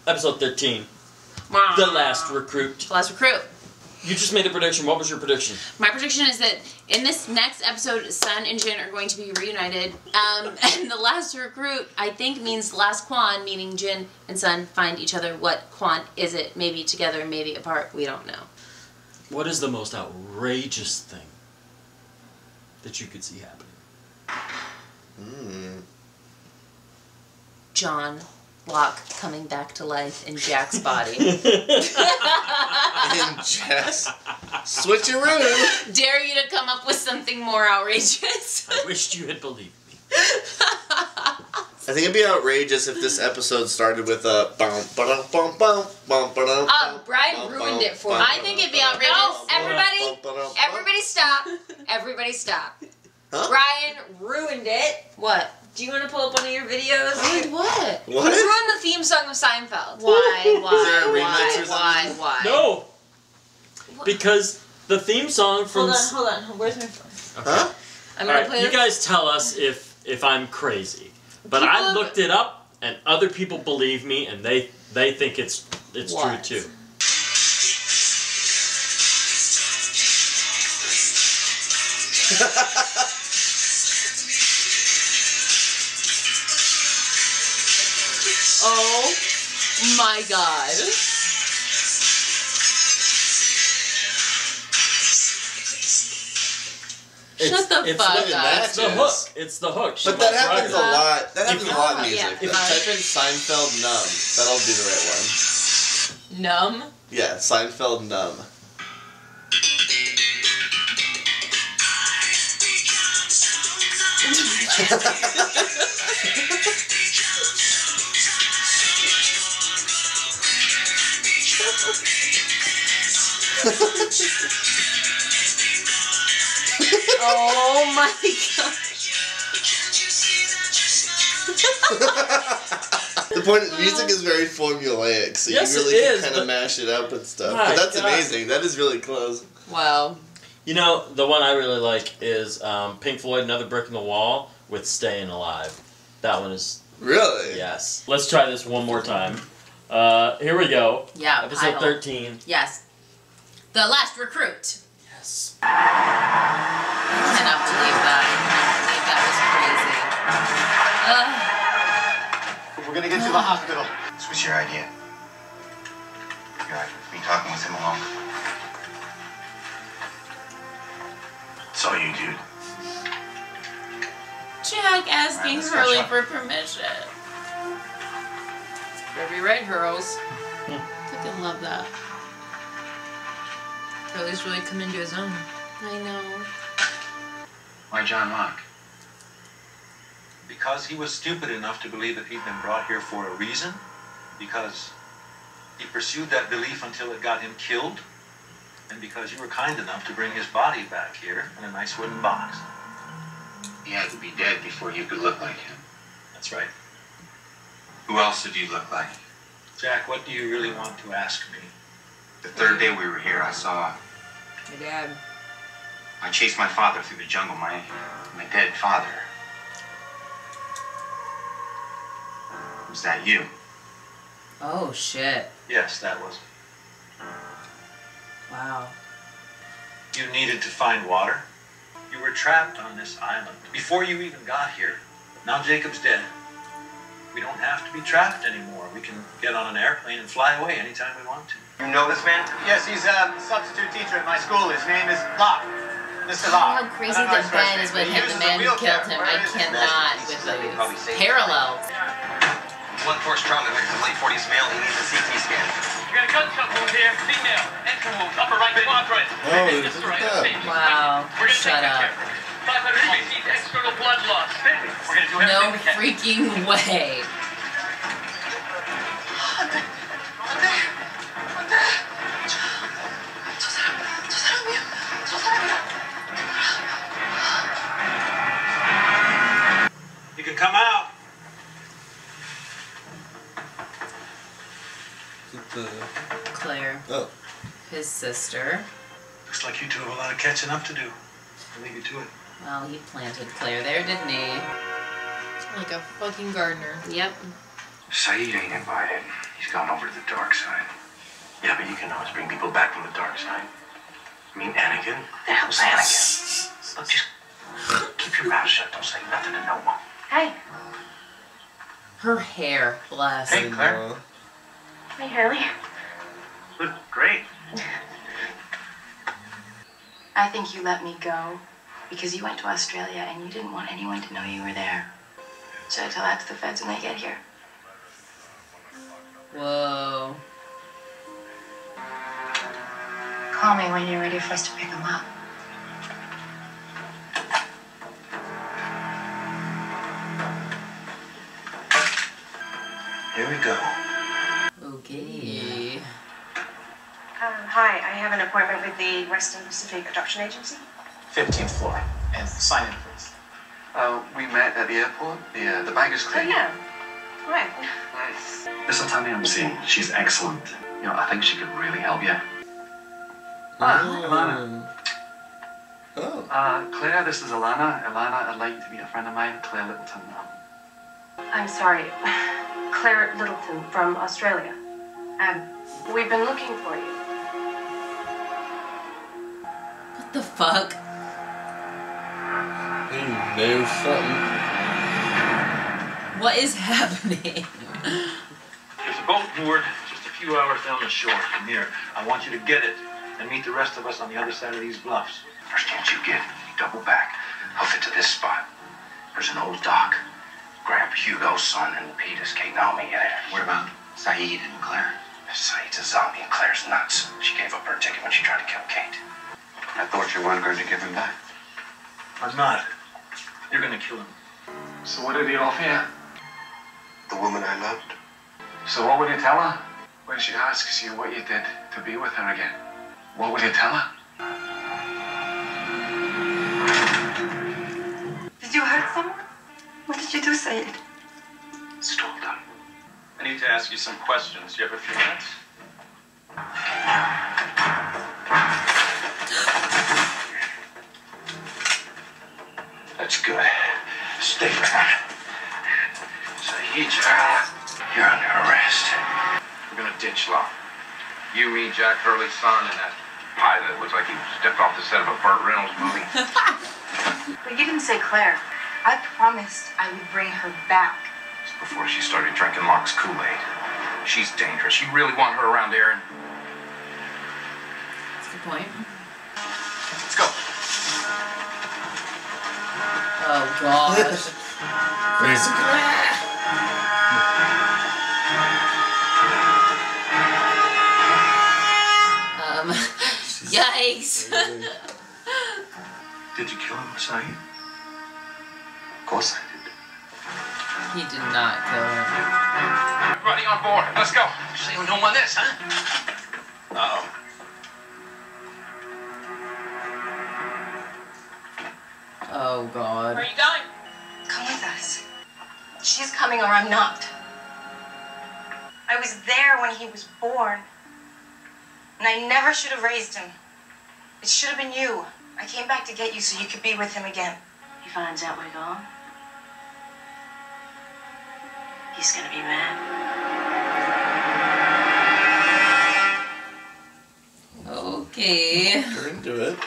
Episode 13. The Last Recruit. The Last Recruit. You just made a prediction. What was your prediction? My prediction is that in this next episode, Sun and Jin are going to be reunited. And the Last Recruit, I think, means Last Quan, meaning Jin and Sun find each other. What Quan is it? Maybe together, maybe apart. We don't know. What is the most outrageous thing that you could see happening? John Locke coming back to life in Jack's body. In Jack's switcheroo. Dare you to come up with something more outrageous. I wished you had believed me. I think it'd be outrageous if this episode started with a bum ba bum bum bum ba Oh, Brian ruined it for me. I think it'd be outrageous. Everybody stop. Everybody stop. Huh? Brian ruined it. What? Do you want to pull up one of your videos? Ruined what? What? You ruined the theme song of Seinfeld. Why? Is there a remix or something? Why? No. Because the theme song from... Hold on. Where's my phone? Okay. Huh? I'm gonna play you guys tell us if I'm crazy. But I looked it up, and other people believe me, and they think it's true too. Oh my god. Shut the fuck up. It's the hook. It's the hook. But that happens a lot. That happens a lot in music. Yeah. If you type in Seinfeld numb, that'll be the right one. Numb? Yeah, Seinfeld numb. Oh my gosh. The point is, music is very formulaic, so Yes, you really it can is, kind of mash it up and stuff. My But that's God. amazing. That is really close. Wow. You know, the one I really like is Pink Floyd, Another Brick in the Wall with Staying Alive. That one is... Really? Yes. Let's try this one more time. Here we go. Yeah, Episode title. 13. Yes. The Last Recruit. Yes. I cannot believe that. I cannot believe that was crazy. We're gonna get you to the hospital. This was your idea. Me talking with him alone. It's all you, dude. Jack asking Alright, let's Hurley catch up. for permission. Very right, Hurls. Fucking love that. Hurley's really come into his own. I know. Why John Locke? Because he was stupid enough to believe that he'd been brought here for a reason. Because he pursued that belief until it got him killed. And because you were kind enough to bring his body back here in a nice wooden box. He had to be dead before you could look like him. That's right. Who else did you look like? Jack, what do you really want to ask me? The third day we were here, I saw... My dad. I chased my father through the jungle, my dead father. Was that you? Oh, shit. Yes, that was. Wow. You needed to find water. You were trapped on this island before you even got here. Now Jacob's dead. We don't have to be trapped anymore. We can get on an airplane and fly away anytime we want to. You know this man? Yes, he's a substitute teacher at my school. His name is Locke. Mr. Locke. How crazy that Ben is what hit the man who killed him. I cannot with those parallels. 1-4 strong, the victim, late 40s male. He needs a CT scan. You got a gunshot wound here, female, entry wound, upper right quadrant. Oh, look at that. Wow. We're gonna Shut take up. care of it. 500 cc's external blood loss. We're gonna do No everything we can. freaking way. You can come out. Claire. Oh. His sister. Looks like you two have a lot of catching up to do. I'll leave you to it. Well, he planted Claire there, didn't he? Like a fucking gardener. Yep. Saeed ain't invited. He's gone over to the dark side. Yeah, but you can always bring people back from the dark side. I mean, Anakin. The hell's Anakin? Look, just keep your mouth shut. Don't say nothing to no one. Hey. Her hair, bless. Hey, Claire. Hey, Hurley. Look great. I think you let me go because you went to Australia and you didn't want anyone to know you were there. Should I tell that to the feds when they get here? Whoa. Call me when you're ready for us to pick them up. Here we go. Okay. Hi, I have an appointment with the Western Pacific Adoption Agency. 15th floor. And sign in, please. We met at the airport. The baggage Oh, claim. yeah. Right. Nice. This is Tanya I'm seeing. She's excellent. You know, I think she could really help you. Alana. Oh. Claire, this is Alana. Alana, I'd like you to meet a friend of mine, Claire Littleton. I'm sorry. Claire Littleton from Australia. We've been looking for you. What the fuck? He knows something. What is happening? There's a boat moored just a few hours down the shore from here. I want you to get it and meet the rest of us on the other side of these bluffs. First chance you get, you double back. Hoof it to this spot. There's an old dock. Grab Hugo's son and Pete escaped on me. What about Saeed and Claire? Saeed's a zombie and Claire's nuts. She gave up her ticket when she tried to kill Kate. I thought you weren't going to give him back. I'm not. You're gonna kill him. So what did he offer you? The woman I loved. So what would you tell her? When she asks you what you did to be with her again, what would you tell her? Did you hurt someone? What did you do, Saeed? Stole them. I need to ask you some questions. Do you have a few minutes? That's good. Stay back. Saeed, you're under arrest. We're gonna ditch Law. You, me, Jack Hurley's son, and that pie that looks like he stepped off the set of a Burt Reynolds movie. But you didn't say Claire. I promised I would bring her back. Before she started drinking Locke's Kool-Aid. She's dangerous. You really want her around, Aaron? That's a good point. Let's go. Oh gosh. Crazy. Yikes. Did you kill him, Saeed? Of course I did. He did not kill her. Everybody on board. Let's go. See we don't want this, huh? Uh-oh. Oh god. Where are you going? Come with us. She's coming or I'm not. I was there when he was born. And I never should have raised him. It should have been you. I came back to get you so you could be with him again. He finds out we're gone. He's gonna be mad. Okay. We're into it.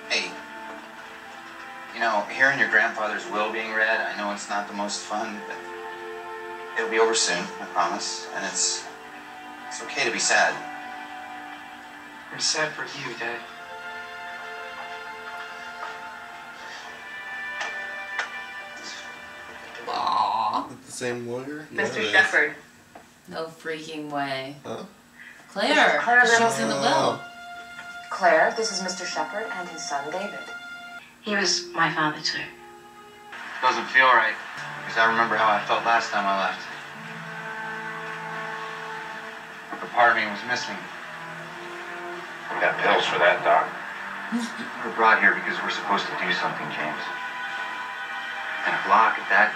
Hey, you know, hearing your grandfather's will being read, I know it's not the most fun, but it'll be over soon, I promise. And it's okay to be sad. I'm sad for you, Dad. Aww. The same lawyer? Mr. Yeah, it is. Shepherd. No freaking way. Huh? Claire. Claire She's in the will. Claire, this is Mr. Shepherd and his son David. He was my father too. Doesn't feel right, because I remember how I felt last time I left. A part of me was missing. We got pills for that, Doc. We're brought here because we're supposed to do something, James. And if Locke, if that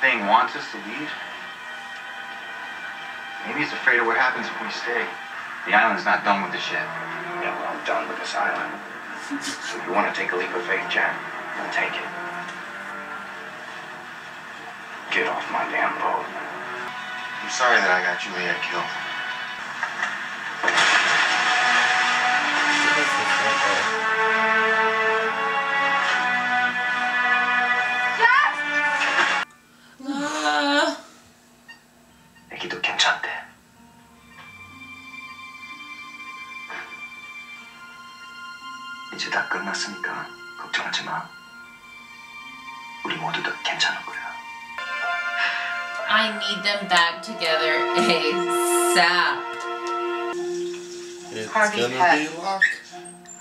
thing wants us to leave, maybe he's afraid of what happens if we stay. The island's not done with the shit. Yeah, well, I'm done with this island. So if you want to take a leap of faith, Jack, then take it. Get off my damn boat. I'm sorry that I got Juliet killed. 애기도 괜찮대. 이제 다 끝났으니까 걱정하지 마. 우리 모두 다 괜찮을 거야. I need them back together ASAP. It's Harvey gonna Peck. be Locke.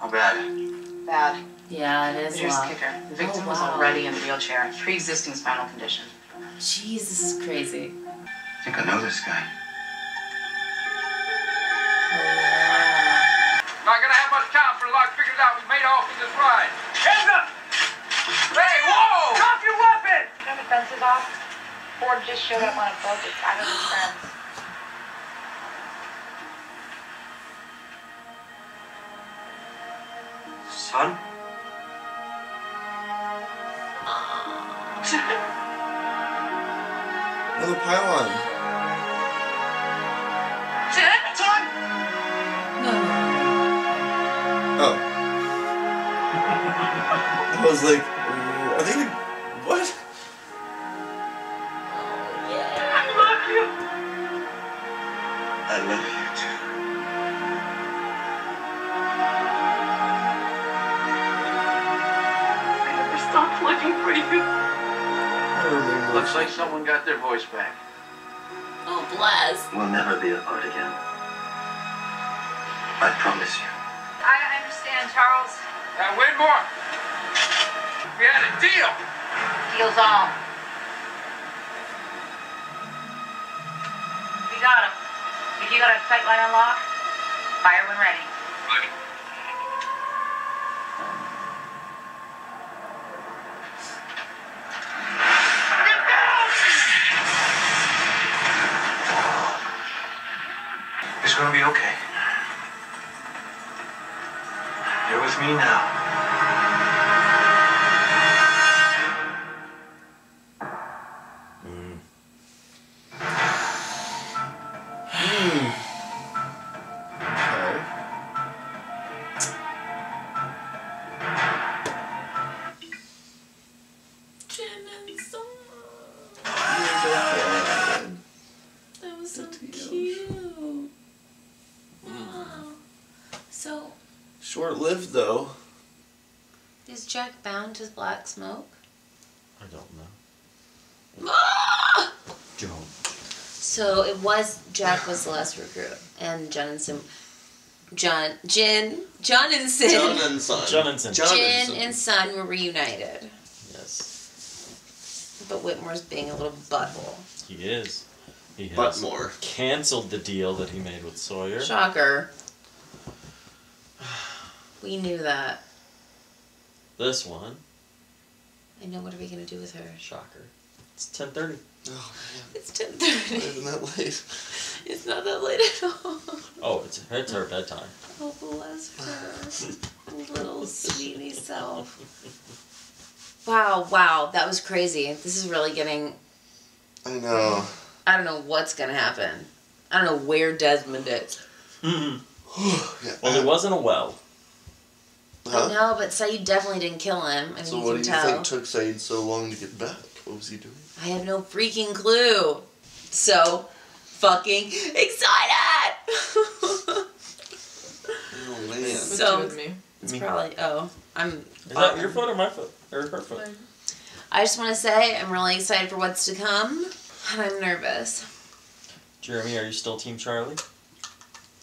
How bad? Bad. Yeah, it is Reduced Locke. kicker. The victim Oh, was wow. already in a wheelchair. Pre-existing spinal condition. Jeez, this is crazy. I think I know this guy. Not gonna have much time for Locke figures out we made off with this ride. Hands up! Hey, whoa! Drop your weapon! Turn the fences off. Ford just showed up on a boat with 5 of his friends. Son? Oh, the pylon. Oh. I was like, are they gonna... What? I love you too. I never stopped looking for you. Looks like someone got their voice back. Oh, bless. We'll never be apart again. I promise you. I understand, Charles. Now, wait more. We had a deal. Deal's all. We got him. If you got a sight line unlocked, fire when ready. Ready. It's gonna be okay. You're with me now. Jen and Son. That was so cute. Wow. So, Short-lived, though. is Jack bound to black smoke? I don't know. Ah! Don't. So it was Jack was the last recruit, and John and Sin, John and Sin, John and Son. Jin and Son were reunited. Yes. But Whitmore's being a little butthole. He is. He has Butmore. canceled the deal that he made with Sawyer. Shocker. We knew that. This one. I know. What are we gonna do with her? Shocker. It's 10:30. Oh, man. It's Not 10:30. even that late. It's not that late at all. Oh, it's her bedtime. Oh, bless her. Little sweetie self. Wow, that was crazy. This is really getting... I know. I don't know what's gonna happen. I don't know where Desmond is. Yeah. Well, there wasn't a well. Huh? No, but Saeed definitely didn't kill him. I mean, So you what can do you tell. think took Saeed so long to get back? What was he doing? I have no freaking clue. So fucking excited! Oh, man. So with me? it's Me. probably I'm. Is that your foot or my foot? Or her foot? I just want to say I'm really excited for what's to come, and I'm nervous. Jeremy, are you still Team Charlie?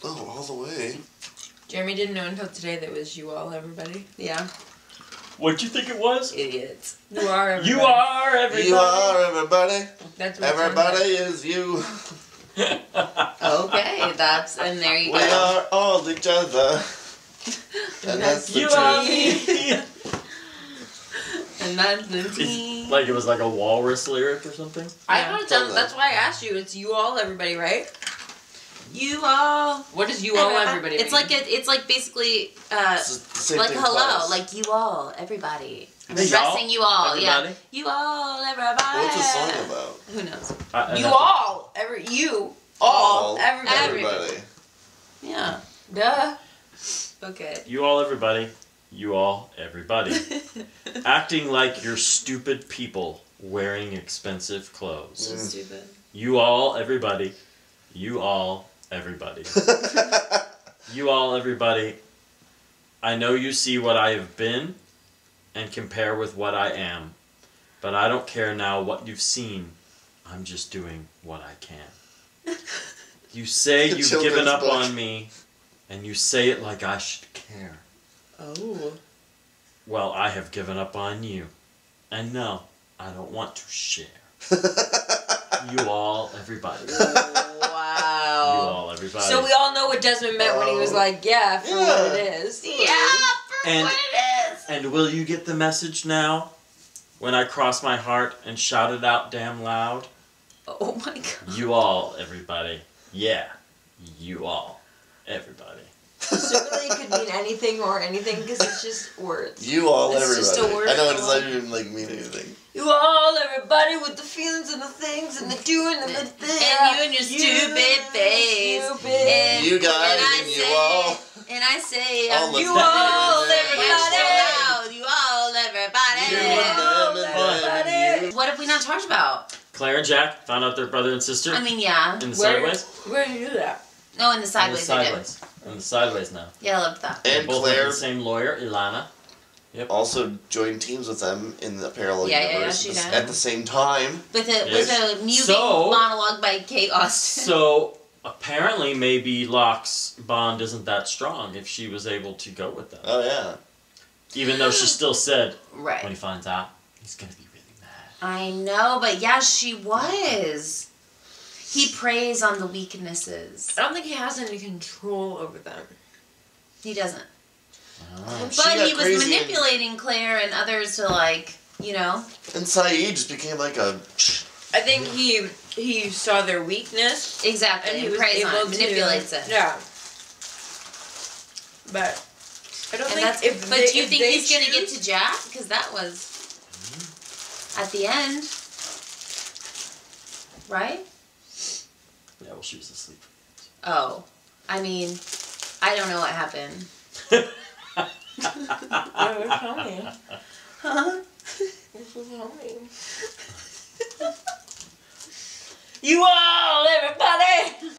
Oh, all the way. Jeremy didn't know until today that it was you all, everybody. Yeah, What'd you think it was? idiots. You are everybody. You are everybody. You are everybody. That's what Everybody is you. Okay, and there you We go. are all each other. And that's the You are truth. me. And that's the team. It's like it was like a walrus lyric or something. I thought that's why I asked you. It's you all, everybody, right? You all. What does you all, everybody It's mean? like it's like basically It's the same like thing hello, twice. like you all, everybody. Addressing you all, everybody. yeah. You all, everybody. What's the song about? Who knows? Everybody. Yeah. Duh. Okay. You all, everybody. You all, everybody. Acting like you're stupid people wearing expensive clothes. So stupid. You all, everybody. You all, everybody. You all, everybody. I know you see what I have been and compare with what I am, but I don't care now what you've seen. I'm just doing what I can. You say you've given up on me, and you say it like I should care. Oh. Well, I have given up on you, and no, I don't want to share. You all, everybody. Wow. You all, everybody. So we all know what Desmond meant when he was like, yeah, for what it is. Yeah, for what it is. And will you get the message now? When I cross my heart and shout it out damn loud? Oh my god. You all, everybody. Yeah. You all, everybody. So really it could mean anything or anything because it's just words. You all, it's everybody. Just a word. I know it doesn't even like mean anything. You all, everybody with the feelings and the things and the doing and the thing. And you and your stupid face. And, you guys and you all. And I say, all you all, everybody. You all, everybody. What have we not talked about? Claire and Jack found out they're brother and sister. I mean, yeah. In the sideways? Where did you do that? No, in the sideways. In the sideways now. Yeah, I loved that. And both Claire, the same lawyer, Ilana. Yep. Also joined teams with them in the parallel universe she did. at the same time. With a musing monologue by Kate Austin. So apparently, maybe Locke's bond isn't that strong if she was able to go with them. Oh yeah. Even though she still said, right. When he finds out, he's gonna be really mad. I know, but yeah, she was. He preys on the weaknesses. I don't think he has any control over them. He doesn't. Oh. But he was manipulating Claire and others to, like, you know. And Saeed just became like a. I think he saw their weakness. Exactly. And he was preys able on it, to manipulates it. Yeah. But I don't think if but they, do you if think they he's going to get to Jack? Because that was at the end. Right? Yeah, well, she was asleep. Oh. I mean, I don't know what happened. Tell me. Huh? Tell me. You all, everybody!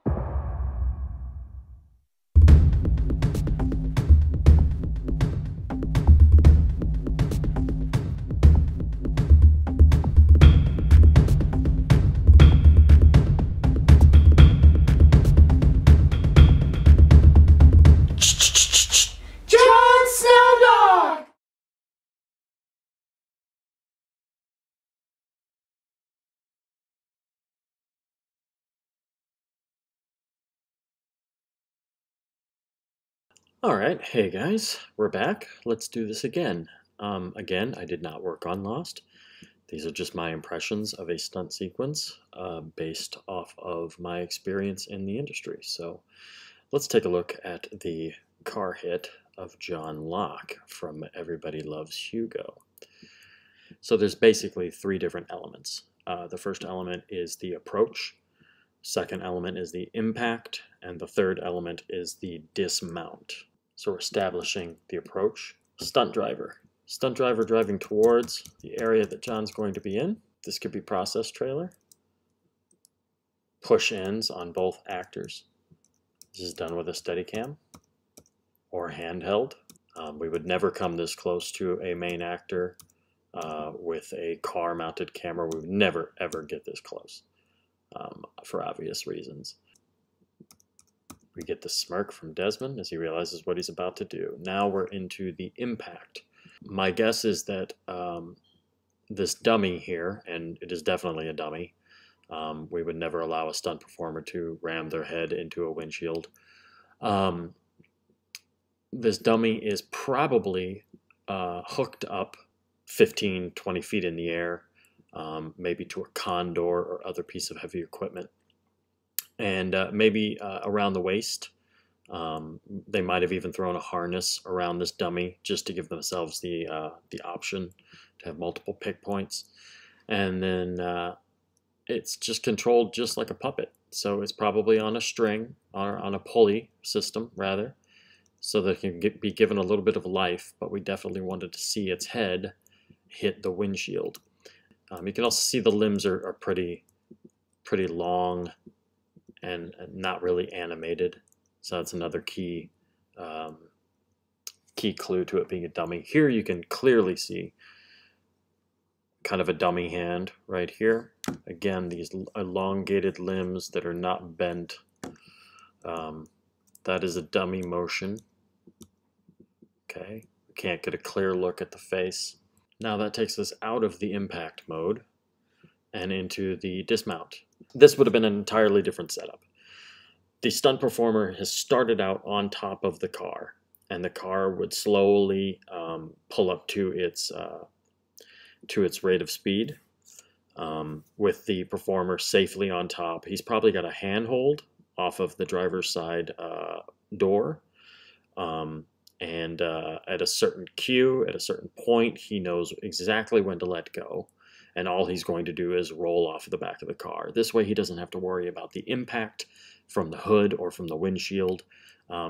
Alright, hey guys, we're back. Let's do this again. Again, I did not work on Lost. These are just my impressions of a stunt sequence based off of my experience in the industry. So let's take a look at the car hit of John Locke from Everybody Loves Hugo. So there's basically three different elements. The first element is the approach, second element is the impact, and the third element is the dismount. So we're establishing the approach. Stunt driver. Stunt driver driving towards the area that John's going to be in. This could be process trailer. Push ins on both actors. This is done with a Steadicam or handheld. We would never come this close to a main actor with a car-mounted camera. We would never, ever get this close for obvious reasons. We get the smirk from Desmond as he realizes what he's about to do. Now we're into the impact. My guess is that this dummy here, and it is definitely a dummy, we would never allow a stunt performer to ram their head into a windshield. This dummy is probably hooked up 15, 20 feet in the air, maybe to a condor or other piece of heavy equipment. And maybe around the waist, They might have even thrown a harness around this dummy just to give themselves the option to have multiple pick points. And then it's just controlled just like a puppet. So it's probably on a string, or on a pulley system, rather, so that it can be given a little bit of life, but we definitely wanted to see its head hit the windshield. You can also see the limbs are pretty long and not really animated. So that's another key clue to it being a dummy. Here you can clearly see kind of a dummy hand right here. Again, these elongated limbs that are not bent. That is a dummy motion. Okay, we can't get a clear look at the face. Now that takes us out of the impact mode and into the dismount. This would have been an entirely different setup. The stunt performer has started out on top of the car, and the car would slowly pull up to its rate of speed, with the performer safely on top. He's probably got a handhold off of the driver's side door, and at a certain cue, at a certain point, he knows exactly when to let go, and all he's going to do is roll off the back of the car. This way he doesn't have to worry about the impact from the hood or from the windshield.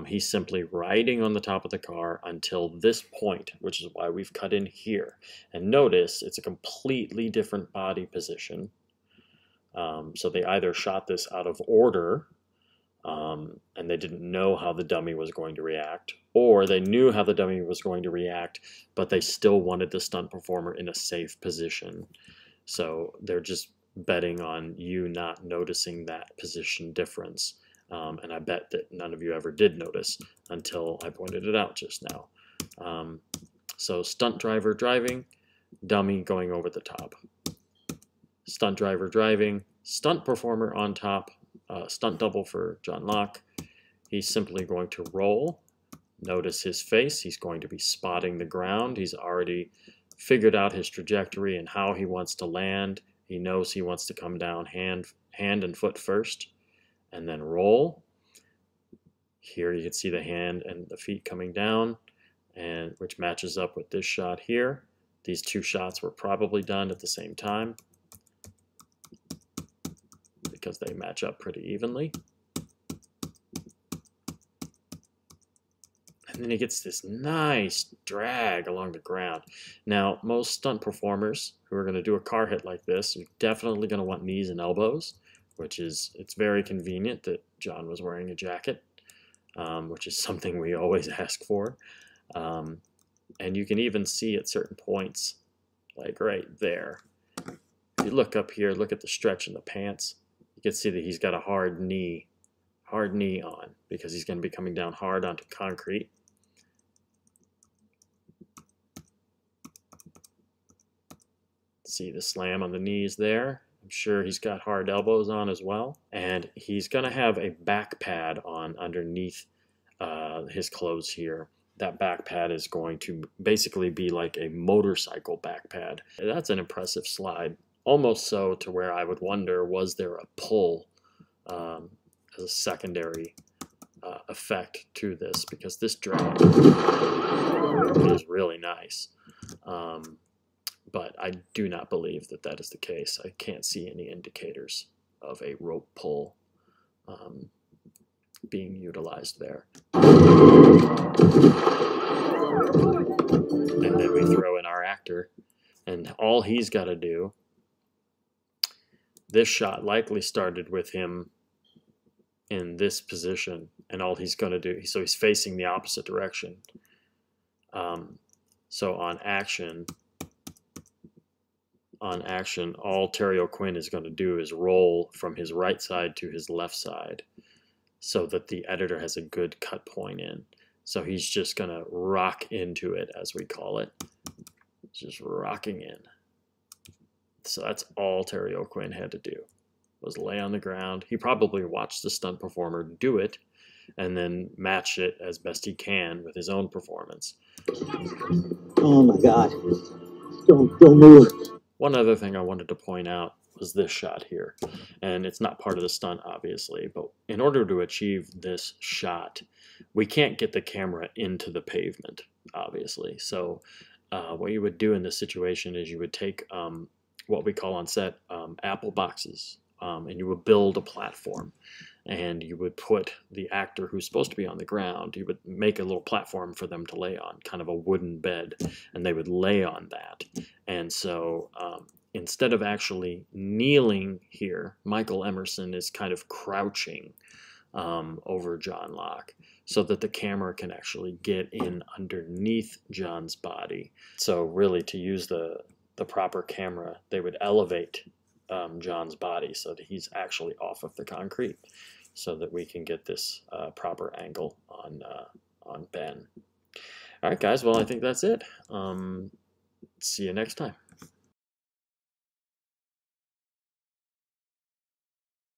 He's simply riding on the top of the car until this point, which is why we've cut in here. And notice it's a completely different body position. So they either shot this out of order, and they didn't know how the dummy was going to react, or they knew how the dummy was going to react, but they still wanted the stunt performer in a safe position. So they're just betting on you not noticing that position difference. And I bet that none of you ever did notice until I pointed it out just now. So stunt driver driving, dummy going over the top. Stunt driver driving, stunt performer on top, stunt double for John Locke. He's simply going to roll. Notice his face. He's going to be spotting the ground. He's already figured out his trajectory and how he wants to land. He knows he wants to come down hand and foot first, and then roll. Here you can see the hand and the feet coming down, and which matches up with this shot here. These two shots were probably done at the same time because they match up pretty evenly. And then he gets this nice drag along the ground. Now, most stunt performers who are going to do a car hit like this, you're definitely going to want knees and elbows, it's very convenient that John was wearing a jacket, which is something we always ask for. And you can even see at certain points, like right there. If you look up here, look at the stretch in the pants, you can see that he's got a hard knee on, because he's going to be coming down hard onto concrete. See the slam on the knees there. I'm sure he's got hard elbows on as well. And he's going to have a back pad on underneath his clothes here. That back pad is going to basically be like a motorcycle back pad. That's an impressive slide. Almost so to where I would wonder, was there a pull as a secondary effect to this? Because this drag is really nice. But I do not believe that that is the case. I can't see any indicators of a rope pull being utilized there. And then we throw in our actor, and all he's got to do, this shot likely started with him in this position, and all he's going to do, so he's facing the opposite direction. So on action, all Terry O'Quinn is going to do is roll from his right side to his left side so that the editor has a good cut point in. So he's just going to rock into it, as we call it. Just rocking in. So that's all Terry O'Quinn had to do, was lay on the ground. He probably watched the stunt performer do it and then match it as best he can with his own performance. Oh my God. Don't move. One other thing I wanted to point out was this shot here. And it's not part of the stunt, obviously, but in order to achieve this shot, we can't get the camera into the pavement, obviously. So what you would do in this situation is you would take what we call on set apple boxes, and you would build a platform, and you would put the actor who's supposed to be on the ground, you would make a little platform for them to lay on, kind of a wooden bed, and they would lay on that. And so instead of actually kneeling here, Michael Emerson is kind of crouching over John Locke so that the camera can actually get in underneath John's body. So really, to use the proper camera, they would elevate John's body so that he's actually off of the concrete, so that we can get this proper angle on Ben. All right, guys. Well, I think that's it. See you next time.